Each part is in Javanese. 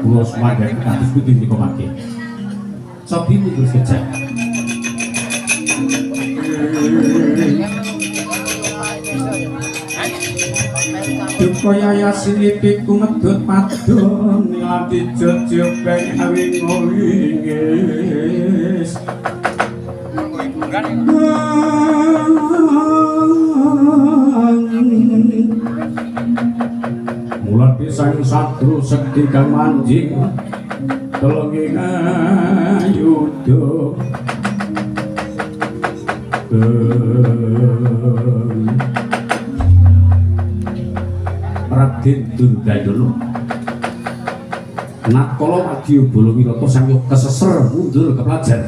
kula sumadyan kados pundi nika mangke. Sobi mundur kejak. Dukaya sinipi kumedhut padon lati jejebeng awing ngowingis. Mulat pisang satru sekti kang manjing telenging ayuda Raden Durgandana Nakala Wadya Balawirata samya keseser mundur kepelajar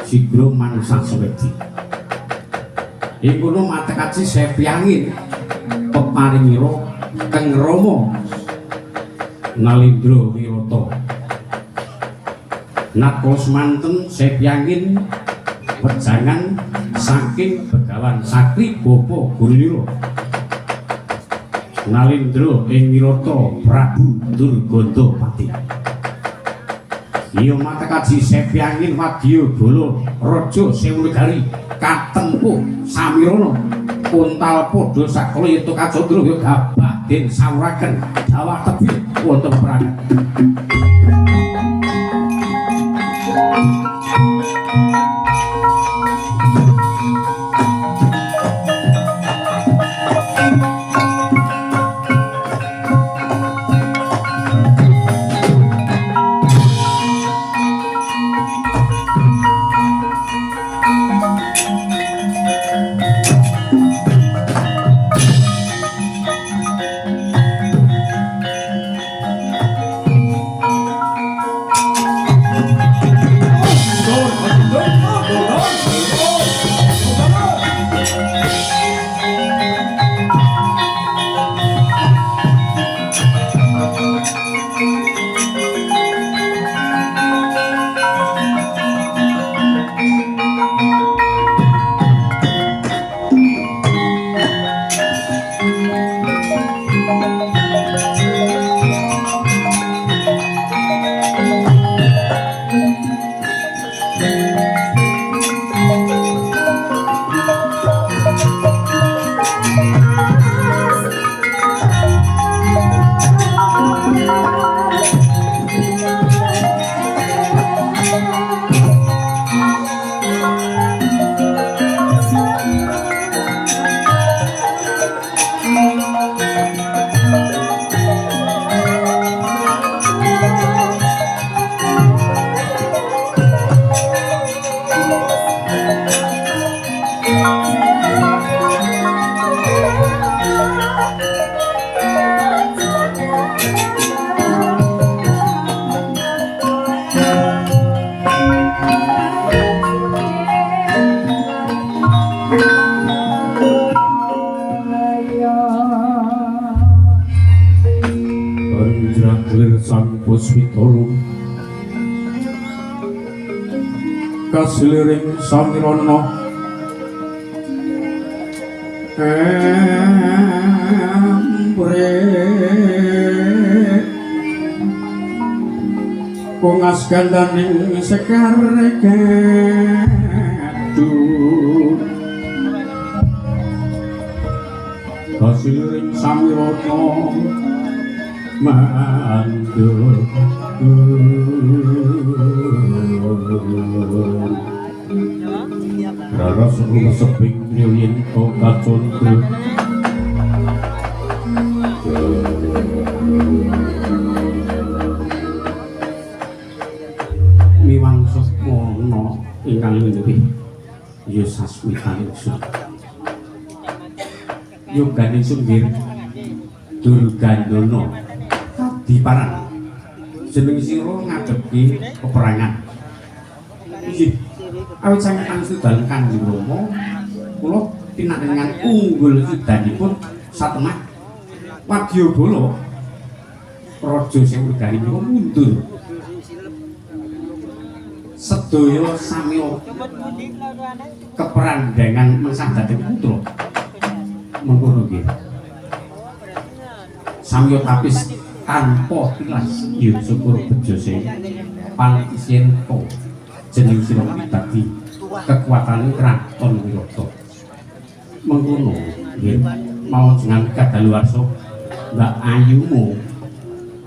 sigra manungsa sawedi ing kono matekaji sepyangin peparingira Kang Rama Nalindra Wirata nakala semanten sepyangin wejangan saking Begawan Sakti Bapa Gulira Nalindra ing Wirata Prabu Durgandapati. Iya matekaji sepyangin Wadya Bala Raja Sewunegari katempuh samirana kuntal padha sakala yeta kajandra ya gabah den sawuraken jawah tebih wonten perangan. Kasliring samirana embre kungas gandaning sekar kedu kasliring samirana mandul Rara sepuluh seping nyoyin kau kacunku miwang sesmono ingkang lebih yusasmita ingsun yoganing sunggir Durgandana diparang jeneng sira ngadepi peperangan inggih awit sangetan sedal Kanjeng Rama kula pinangangan unggul sedanipun satemah Wadya Bala Raja Sewunegari menika mundur sedaya samya keperandangan mengsah dhateng putra mengkono nggih samya tapis tanpa tilas yen syukur bejo sing pantisien to jeneng sira dadi kekuatane kraton Wirata mengkono nggih mau jenengan kadaluwarsa Mbak Ayumu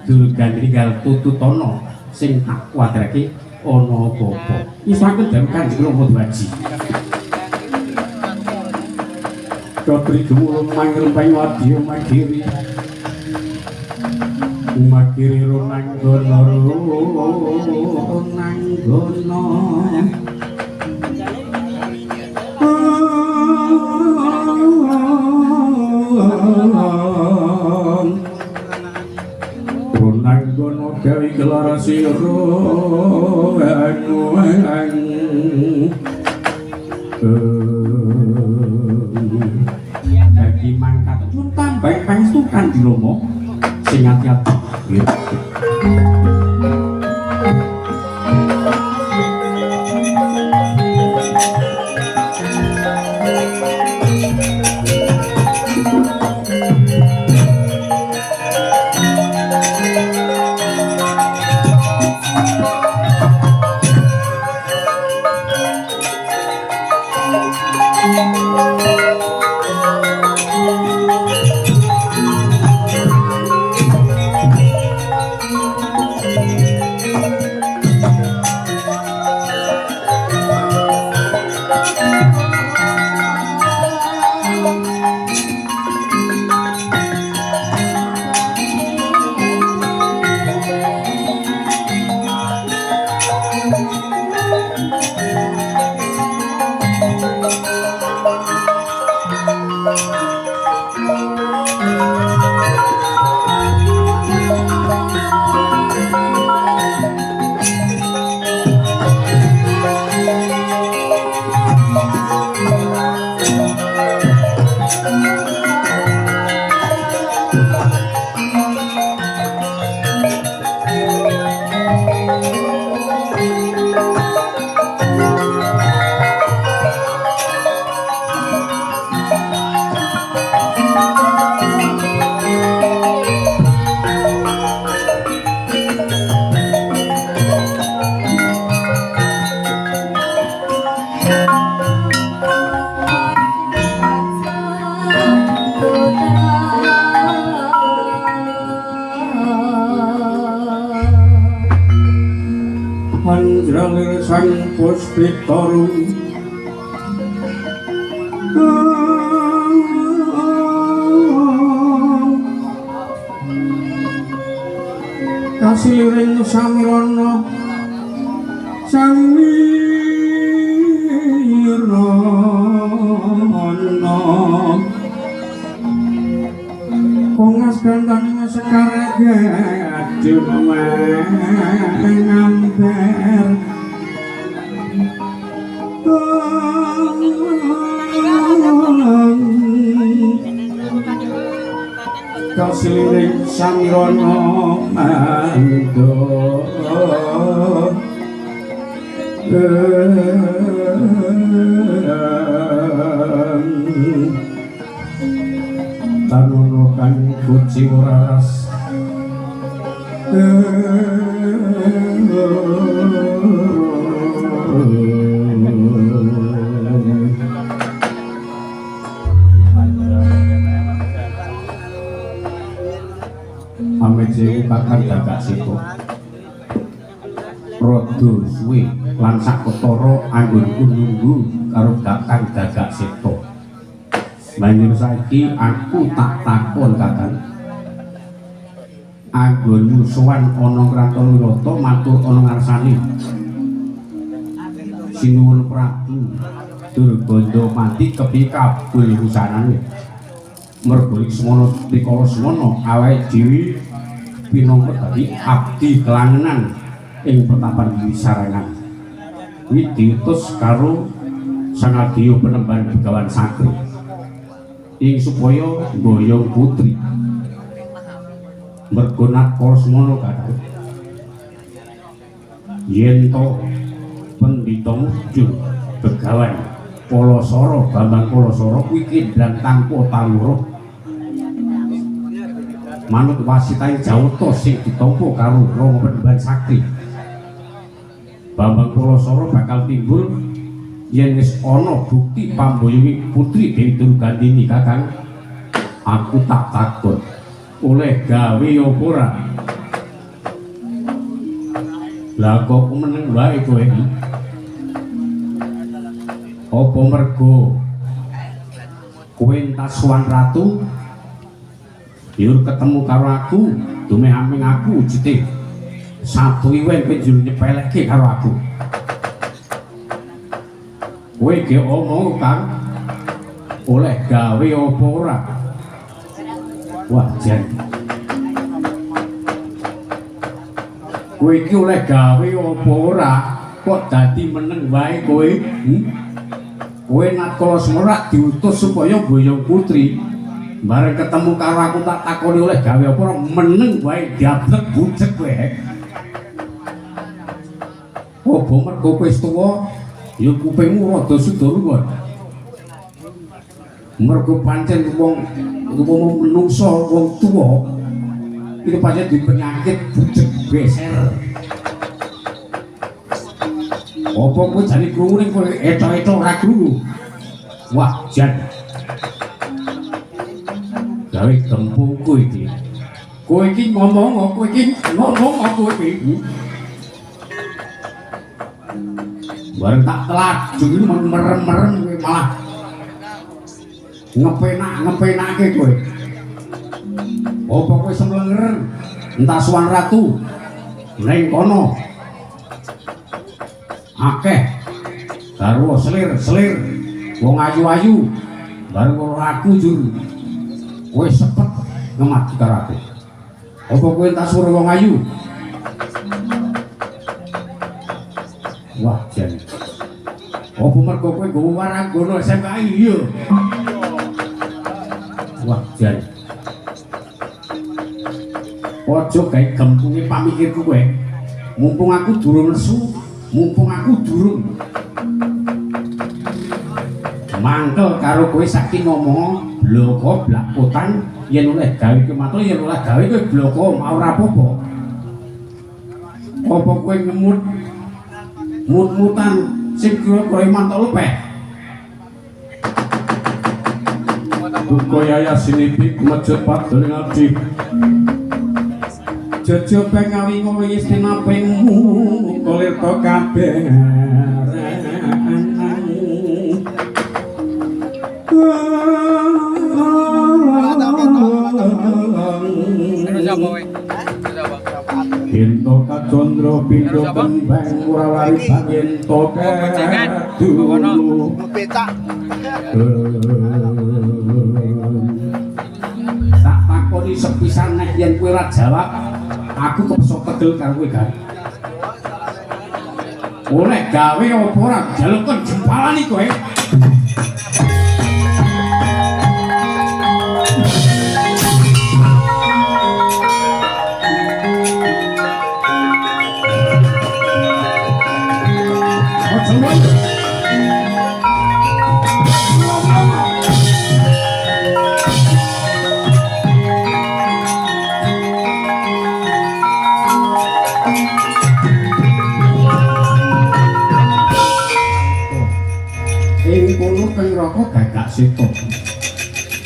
Durgandrigal Tututana sing tak kuwatirake ana apa-apa isaken dalem Kanjeng Rama Dwaji Katri gumulung mangkel panywadya magiri magiri runanggana runanggana gawe kelara sira dadi mangkat pun tambah pangestu Kanjeng Rama sing ati-ati Panjralir sang puspitaru kasiliring samirana kongas gandane sekarege ngamber kasiliring samirana mando tanono kang kuci waras Amejewu kakang Gagak Seta rada suwe lan saketara anggonku nunggu karo kakang Gagak Seta banjur saiki aku tak takon kakang anggonmu sowan ana kraton Wirata matur ana ngarsane sinuwun Prabu Durganda mati kepi kabul wusanane mergo semono rikala semono awake dhewe pinangka dadi abdi kelangenan ing pertapan Wisarengan kuwi diutus karo Sangadya Penemban Begawan Sakti ing supaya mboyong putri mergo nakala semono kadang yen to Pendhita Mujur Begawan Palasara Bambang Palasara kuwi kendang tanpa taluruh manut wasitaing Jawata sing ditampa karo Rama Penemban Sakti. Bambang Palasara bakal timbul yen wis ana bukti pamboyongi putri Dewi Durgandini Kakang. Aku tak takut oleh gawe apa ora. Lah kok meneng wae kowe iki? Apa mergo kowe entas Suwan Ratu yur ketemu karo aku, dumeh aming aku wujute satu iwen kowe jur nyepelekke karo aku. Kowe ge omong Kang oleh gawe apa ora? Wah, jan. Kowe iki oleh gawe apa ora? Kok dadi meneng wae kowe? Kowe Natkala Semrak diutus supaya boyong putri. Bareng ketemu karo aku tak takoni oleh gawe apa ora, meneng wae diablek bucek kowe. Apa mergo kowe wis tuwa, ya kupingmu rada sudur-sudur. Mergo pancen wong menungso wong tuwa iki pancen di penyakit bucek beser. Apa kowe jane krungu ning kowe etok-etok ora krungu? Wah, jan. Gawe gempungku iki. Kowe iki ngomong, kowe iki ngomong kowe iki. Bareng tak telat, jujur merem-merem kowe malah ngepenake kowe. Apa kowe semlenger entah Suwan Ratu ning kono akeh garwa selir wong ayu-ayu bareng karo aku jur kowe sepet ngemati karo aku. Apa kowe entah suruh wong ayu? Wah, jan. Apa mergo kowe nggawa waranggono SMKI iya? Wah, jan. Ojo gawe gempunge pamikirku kowe. Mumpung aku durung nesu, mumpung aku durung mangkel karo kowe saking ngomong bloko blakotan yen oleh gawe kematul yen oleh gawe kowe bloko mau ora apa-apa. Apa kowe ngemut mut-mutan sing kira-kira mantuk lepeh. Duka yaya sinipik mejut padul ngabdi. Jojo pengawi ngowi istinapingmu kolir to kabeh. Pinto kacondro pinto kembang murawari pinto kedu tak takoni sepisan nek yen kowe ora jawab aku kepso tegel karo kowe gawe oleh gawe apa ora jalukon jempalani kowe. Gagak Seta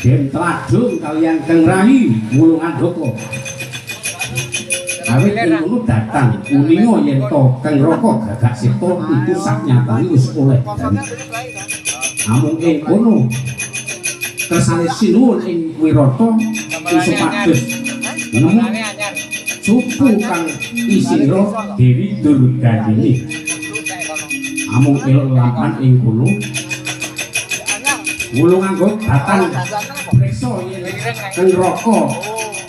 Den Tladung kalian Kang Rahi Wulungan Doko awit ngono datang uninga yen to Kang Raka Gagak Seta itu sak nyatane wis oleh namung ing kono kersane sinuwun ing Wirata supados nemu suku kang isira Dewi Durgandini amung elok lapan ing kono Wulung anggo datang priksa yen Kang Raka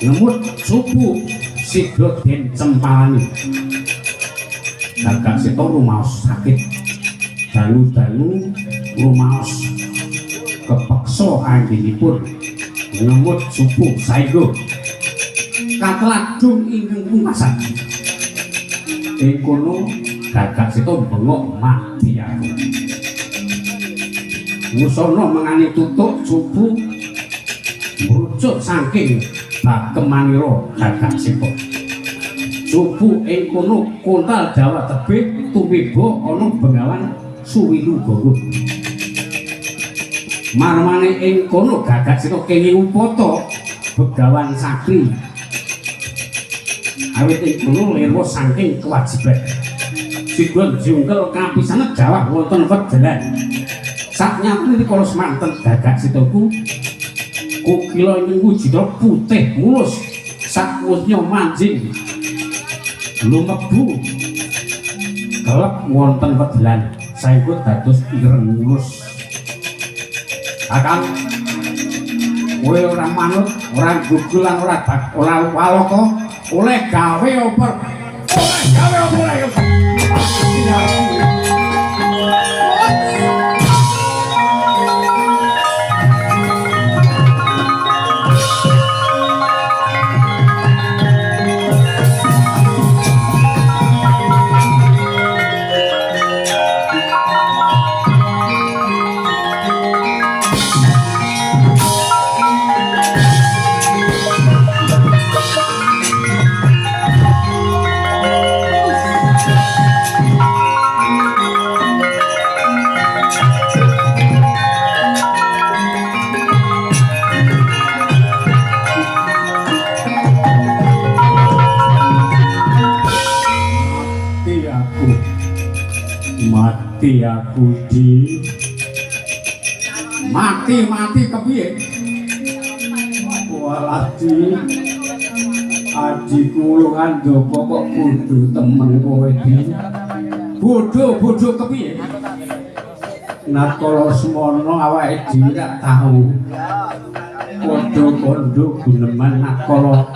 ngemut supu Sidra Den Cempalani. Gagak Seta rumaos sakit dalu-dalu rumaos kepeksa anggenipun ngemut supu saengga katladung ingkang pumasan. Ing kono Gagak Seta bengok mati aku. Musono mengani tutuk supu merucut saking Bakemaniro Gagak Seta. Subuh ing kono kontal Jawa tebih tumiba ana Bengawan Suwilugara. Marmane ing kono Gagak Seta kenging upata Begawan Sakri. Awit ing kono lirwa saking kewajiban. Sigon jungkel kapisanan Jawa wonten wedelan. Saknyatane kala semanten Gagak Setaku kukila nyenggu jitra putih mulus sakwusnya manjing lumebu kelep wonten wedelan saengga dados ireng mulus. Kakang kowe ora manut, ora gugulan, ora walaka, oleh gawe apa? Oleh gawe apa oleh? Aku di mati kepiye waladi adiku lungan njopo kok bodho temen kowe di bodho kepiye nakala semono awake dhewe gak tau kondo guneman nakala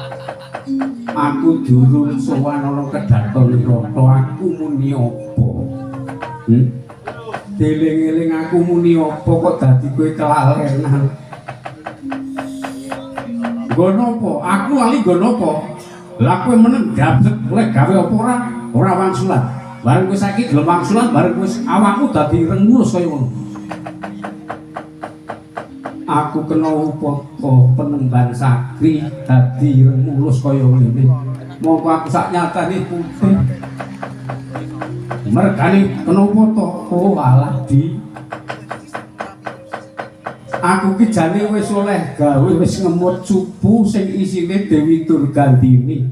aku durung sowan ana kedhaton rata aku muni apa Deling-eling aku muni apa kok dadi kowe kelalenan. Nggono apa? Aku lali nggono apa? Lah kowe meneng gabet oleh gawe apa ora wangsulan. Bareng kowe saiki gelem wangsulan bareng kowe awakmu dadi rengurus kaya ngono. Aku kena upaka penemban sakri dadi rengurus kaya ngene. Monggo aku sak nyatane putih. Mergane kenapa to? Oh alah di. Aku ki jane wis oleh gawe wis ngemut cupu sing isine Dewi Durgandini.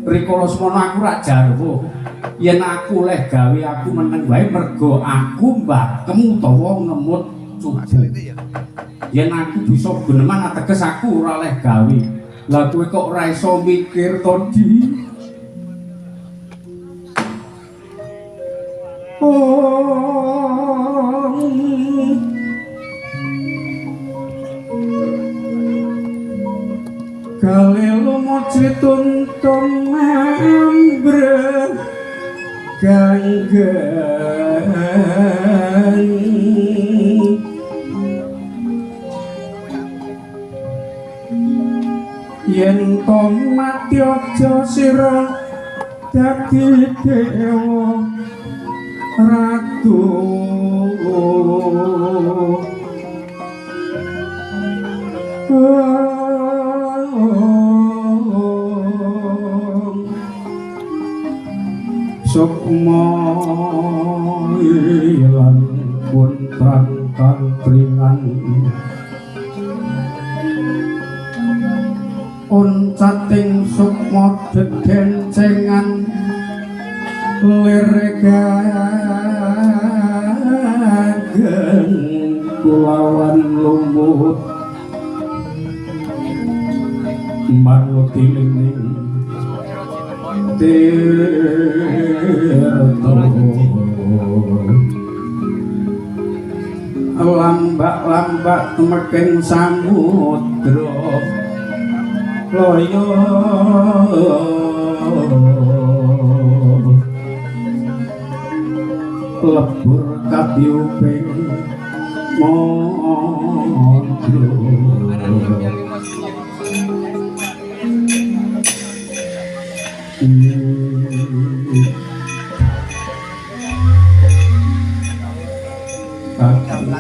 Rikala semana aku rak jarwo. Yen aku oleh gawe aku meneng wae mergo aku mbakem utawa ngemut cupu. Yen aku bisa guneman ateges aku ora oleh gawe. Lah kowe kok ora iso mikir to di? Kalelo mocri tuntung ambrek ganggang yen to mati aja sira dadi dewa ratu sukma ilang puntran kantringan uncating sukma dedencengan lirgageng kulawan lumut manutiling tirto lambak-lambak meking samudra loyo lebur kapiuping mondro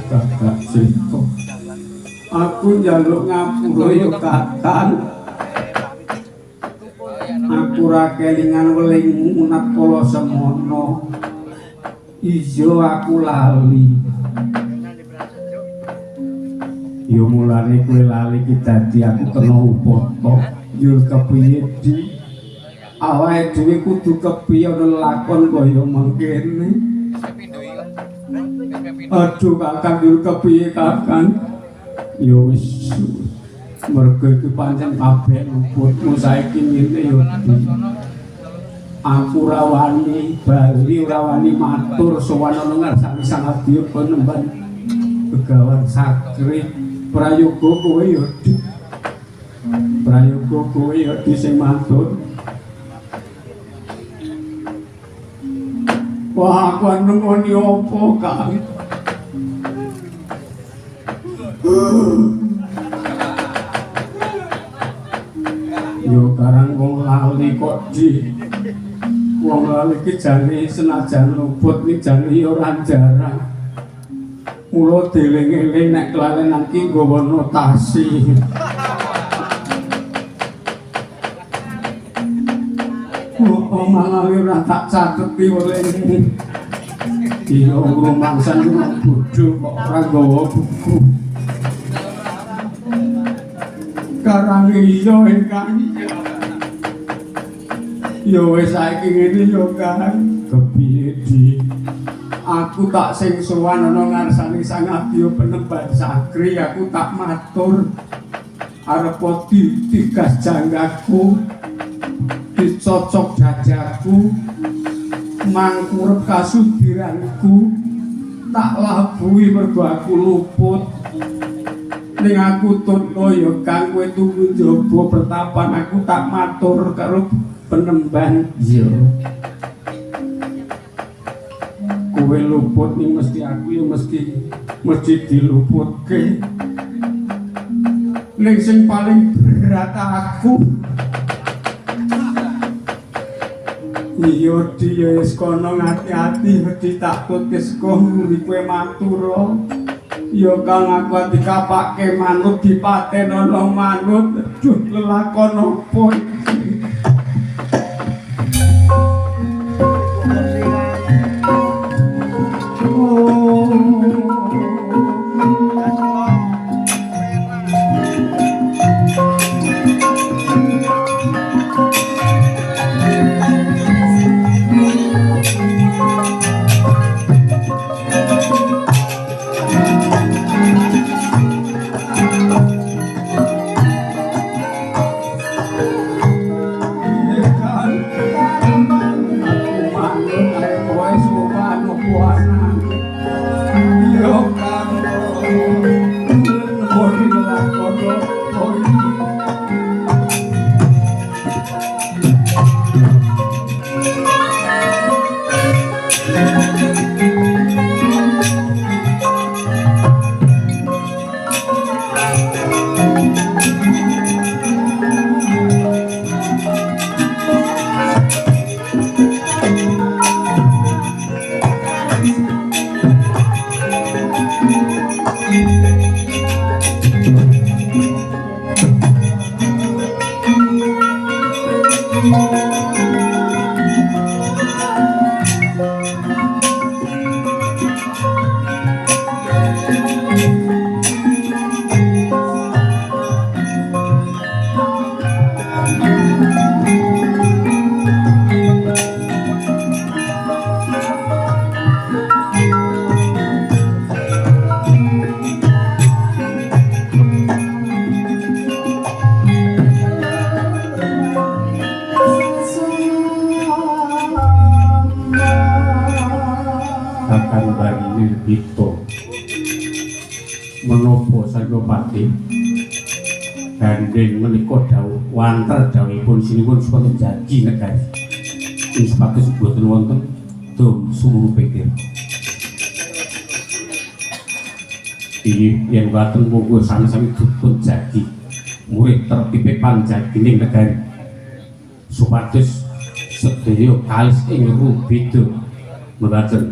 kakak Seta aku njaluk ngapura yo kakang ora kelingan weling munat kala semono. Iya aku lali. Yo mulane kowe lali ki dadi aku kena upata. Yo kepiye di awake dhewe kudu kepiye lakon kaya mangkene. Aduh Kakang yo kepiye Kakang? Yo wis mergo iki pancen kabeh luputmu saiki ngene yo. Aku rawani bali rawani matur sowan ana ngarsane Sang Abdi Panembahan Begawan Sakri prayoga kowe yo prayoga kowe yo sing matur. Wah aku nengoni apa Kang? Yo karang wong lali kok di wong lali ki jane senajan luput ni jane ora jarang. Mula dieling-eling nek kelalenan ki nggawa notasi. Oh malah ora tak cateti oleh iya rumangsan bodho kok ora nggawa buku. Karang iya engkang. Yo wis saiki ngene yo Kang. Kepiye di? Aku tak sing sowan ana ngarsane Sang Abdi Panembahan Sakri aku tak matur arep digas janggaku dicocok jajaku mangkurep kasudiranku tak labuhi mergo aku luput ning aku tutno ya Kang kowe tunggu njaba pertapan aku tak matur karo Panembahan iya kowe luput ning mesti aku ya mesti diluputke ning sing paling berat aku iya dia wis kono ngati-ati wedi takut kesko nguri kowe matur ya Kang aku ati kapake manut dipatenono manut aduh lelakon opo iki Itu menopo Sargopati gandeng menika dawuh wanter dawuhipun sinipun supaya janji negari ing sepatus boten wonten dum sumuru pikir iki yen boten monggo sami-sami dipun janji murid tertipe panjagining negari supados sedaya kalis ing rubeda mboten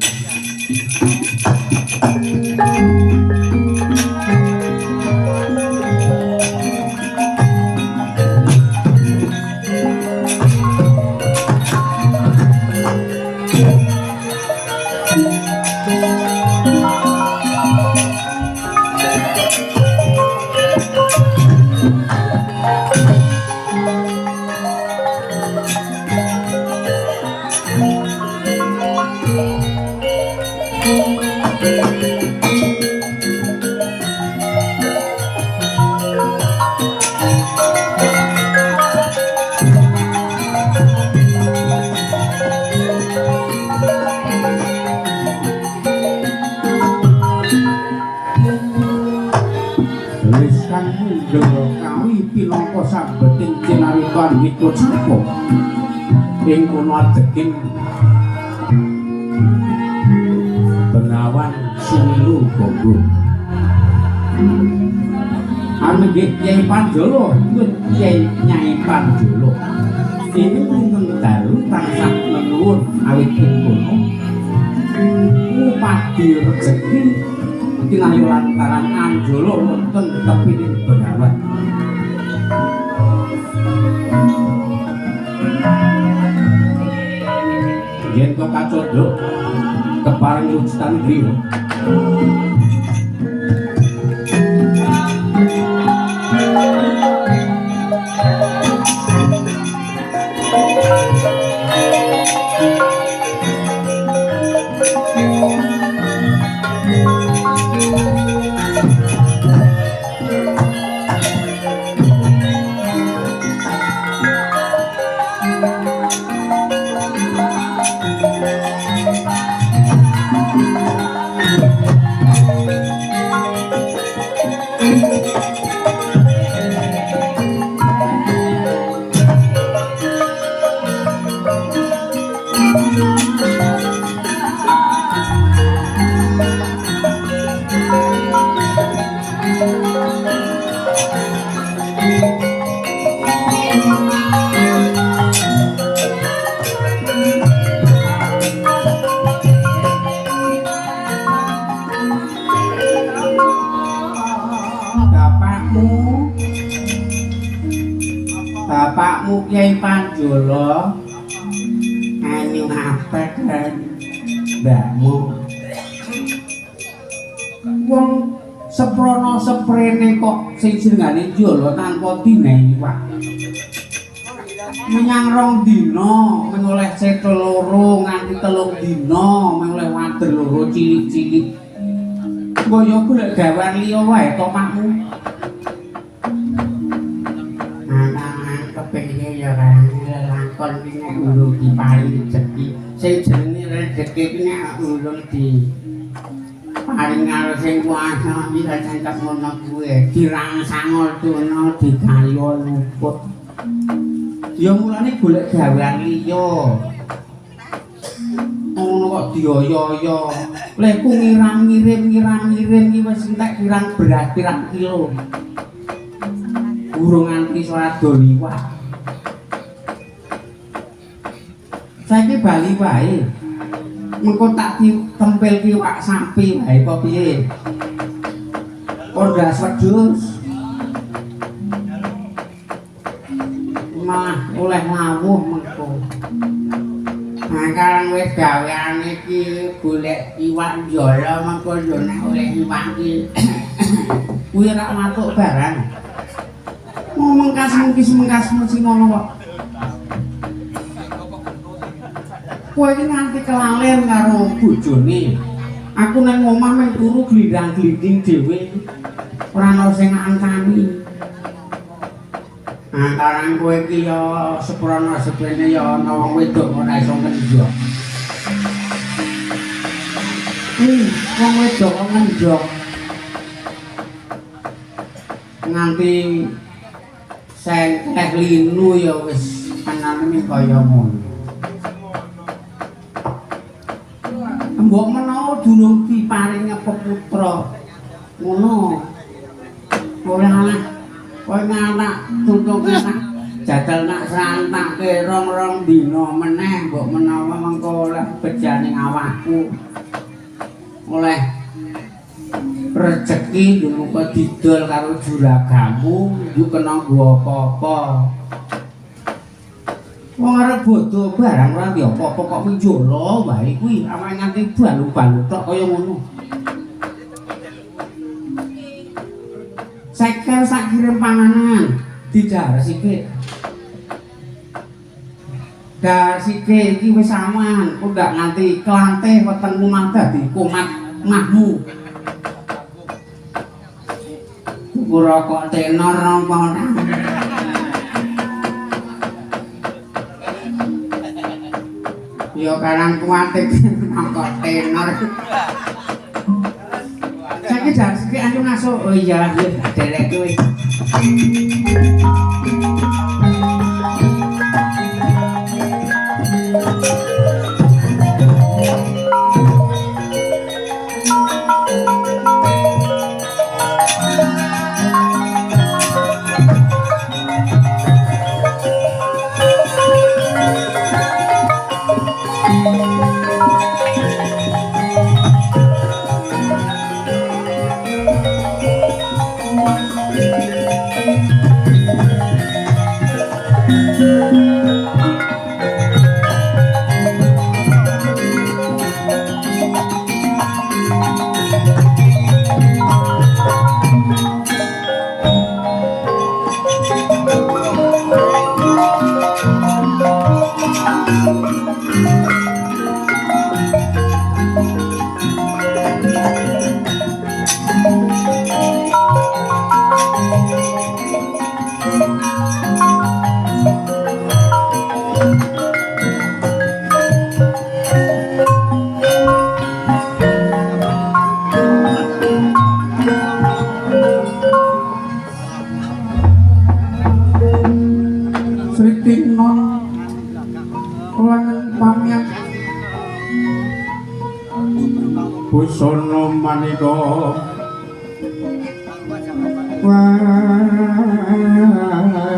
mundel kawi pinangka sabeting cinaritan wit sapo ing kono adeking Bengawan Sumilu Gogo anu nggih Kyai Pandolo Kyai Nyai Pandolo ini pinten dalu tansah leluhur awit ing kono upadi rezeki kinayu lantaran Anjolo wonten tepining Bengawan yen to kacodho kepareng wujudan griya Bapakmu Kyai Pandolo anu apet kan mbakmu wong seprono seprene kok sing jenengane Jolo tanpa dinehi Pak menyang rong dina mengoleh cetha loro nganti 3 dina mengoleh wader loro cilik-cilik kaya golek gawean liya wae to makmu lakon iki ulun diparing rezeki sing jenenge rezeki iki nek ulun di paring karo sing kuwasa bisa cangkep ngono kuwe dirangsang tuna digayo luput ya mulane golek gawean liya ngono kok dioyo-oyo lek ku ngiram-ngirim iki wis entek kirang beras pirang kilo urung nganti rada liwat saiki bali wae mengko tak tempel kiwak sapi wae apa piye orgas wedhus malah oleh ngawuh mengko nah karang wis gawean iki golek iwak Jolo mengko yo nek oleh iwak iki kuwi ora matuk barang mengkas-mengkis sing ngono kok kowe iki nganti kelalen karo bojone. Aku nang omah mung turu glindang-glinding dhewe. Ora ana sing ngancani. Antaran kowe iki ya seprono sepene ya ana wong wedok ora iso ngendhok. Wong wedok ngendhok. Nganti sing linu ya wis anane kaya ngono. Mbok menawa durung diparing peputra ngono ora anak kowe anak tutuk anak jadal nak srantake rong-rong dina meneh mbok menawa mengko oleh bejaning awakku oleh rezeki muga didol karo juragamu yo kena nggo apa-apa wong arep bodho barang ora ya apa-apa kok menjolo wae kuwi awake nganti balu-balu tok kaya ngono. Sekel sak kirim panganan dijar sithik. Dar sithik iki wis aman, kok ndak nganti klanteh wetengmu mah dadi kumat mahmu. Ora kok tenor apa ora. Yo karang kuatik kok tenor. Saiki jar sithik aku ngaso. Oh iya, delek kowe. Busana manika